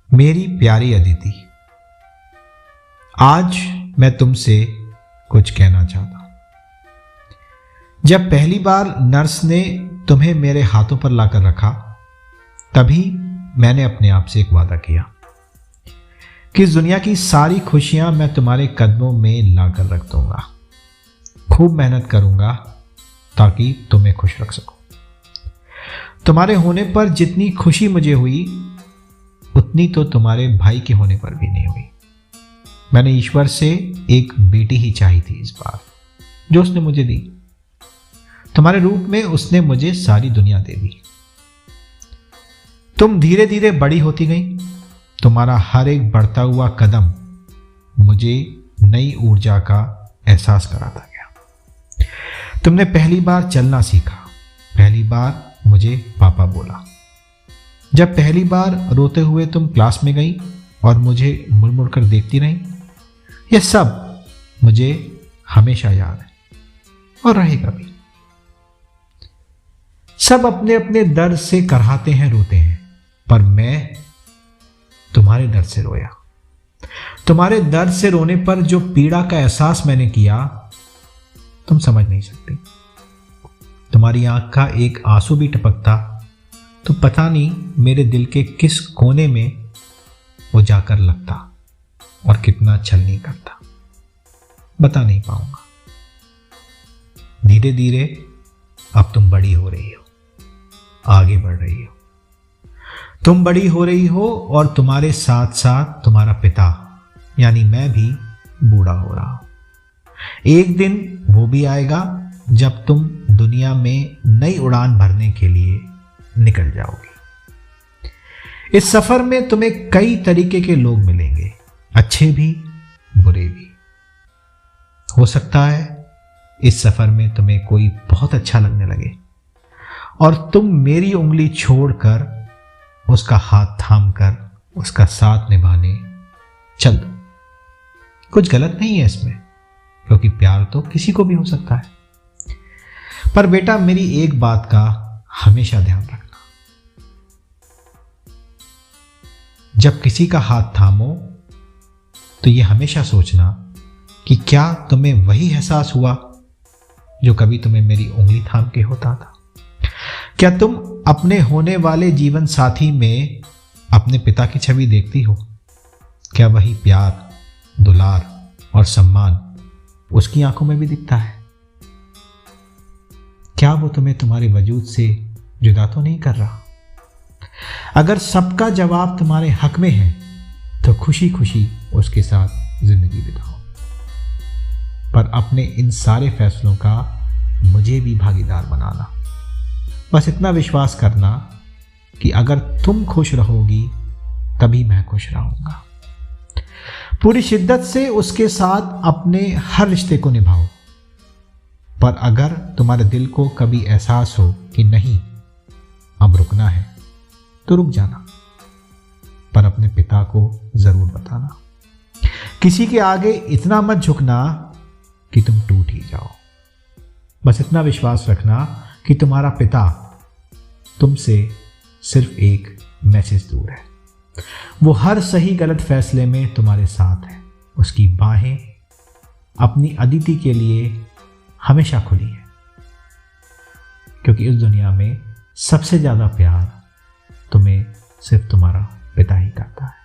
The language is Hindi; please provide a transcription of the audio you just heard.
मेरी प्यारी अदिति, आज मैं तुमसे कुछ कहना चाहता हूं। जब पहली बार नर्स ने तुम्हें मेरे हाथों पर लाकर रखा, तभी मैंने अपने आप से एक वादा किया कि इस दुनिया की सारी खुशियां मैं तुम्हारे कदमों में लाकर रख दूंगा। खूब मेहनत करूंगा ताकि तुम्हें खुश रख सकूं। तुम्हारे होने पर जितनी खुशी मुझे हुई, उतनी तो तुम्हारे भाई के होने पर भी नहीं हुई। मैंने ईश्वर से एक बेटी ही चाही थी इस बार, जो उसने मुझे दी। तुम्हारे रूप में उसने मुझे सारी दुनिया दे दी। तुम धीरे धीरे बड़ी होती गई। तुम्हारा हर एक बढ़ता हुआ कदम मुझे नई ऊर्जा का एहसास कराता गया। तुमने पहली बार चलना सीखा, पहली बार मुझे पापा बोला। जब पहली बार रोते हुए तुम क्लास में गई और मुझे मुड़ मुड़ कर देखती रही, यह सब मुझे हमेशा याद है और रहेगा भी। सब अपने अपने दर्द से कराहते हैं, रोते हैं, पर मैं तुम्हारे दर्द से रोया। तुम्हारे दर्द से रोने पर जो पीड़ा का एहसास मैंने किया, तुम समझ नहीं सकते। तुम्हारी आंख का एक आंसू भी टपकता तो पता नहीं मेरे दिल के किस कोने में वो जाकर लगता और कितना छलनी करता, बता नहीं पाऊंगा। धीरे धीरे अब तुम बड़ी हो रही हो, आगे बढ़ रही हो। तुम बड़ी हो रही हो और तुम्हारे साथ साथ तुम्हारा पिता यानी मैं भी बूढ़ा हो रहा हूं। एक दिन वो भी आएगा जब तुम दुनिया में नई उड़ान भरने के लिए निकल जाओगे। इस सफर में तुम्हें कई तरीके के लोग मिलेंगे, अच्छे भी बुरे भी। हो सकता है इस सफर में तुम्हें कोई बहुत अच्छा लगने लगे और तुम मेरी उंगली छोड़कर उसका हाथ थामकर उसका साथ निभाने चल दो। कुछ गलत नहीं है इसमें, क्योंकि प्यार तो किसी को भी हो सकता है। पर बेटा, मेरी एक बात का हमेशा ध्यान रखना। जब किसी का हाथ थामो तो यह हमेशा सोचना कि क्या तुम्हें वही एहसास हुआ जो कभी तुम्हें मेरी उंगली थाम के होता था। क्या तुम अपने होने वाले जीवन साथी में अपने पिता की छवि देखती हो? क्या वही प्यार, दुलार और सम्मान उसकी आंखों में भी दिखता है? क्या वो तुम्हें तुम्हारे वजूद से जुदा तो नहीं कर रहा? अगर सबका जवाब तुम्हारे हक में है तो खुशी खुशी उसके साथ जिंदगी बिताओ। पर अपने इन सारे फैसलों का मुझे भी भागीदार बनाना। बस इतना विश्वास करना कि अगर तुम खुश रहोगी तभी मैं खुश रहूंगा। पूरी शिद्दत से उसके साथ अपने हर रिश्ते को निभाओ। पर अगर तुम्हारे दिल को कभी एहसास हो कि नहीं, अब रुकना है, तो रुक जाना। पर अपने पिता को जरूर बताना। किसी के आगे इतना मत झुकना कि तुम टूट ही जाओ। बस इतना विश्वास रखना कि तुम्हारा पिता तुमसे सिर्फ एक मैसेज दूर है। वो हर सही गलत फैसले में तुम्हारे साथ है। उसकी बाहें अपनी अदिति के लिए हमेशा खुली है, क्योंकि इस दुनिया में सबसे ज्यादा प्यार तुम्हें सिर्फ तुम्हारा पिता ही करता है।